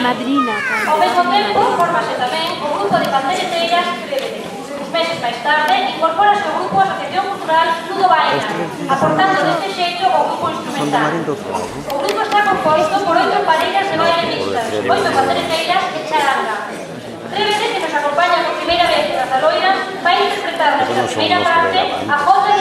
Madrina. Ao mesmo tempo, formase tamén o grupo de pandereteiras BBD. Meses máis tarde, incorporase o grupo Asociación Cultural Ludo Baena, aportando deste xeito o grupo instrumental. O grupo está composto por 8 parejas de baile mixtas, 8 pandereteiras e charanga. BBD, que nos acompaña por primeira vez na Zaloira, vai interpretar na súa primeira parte a Jota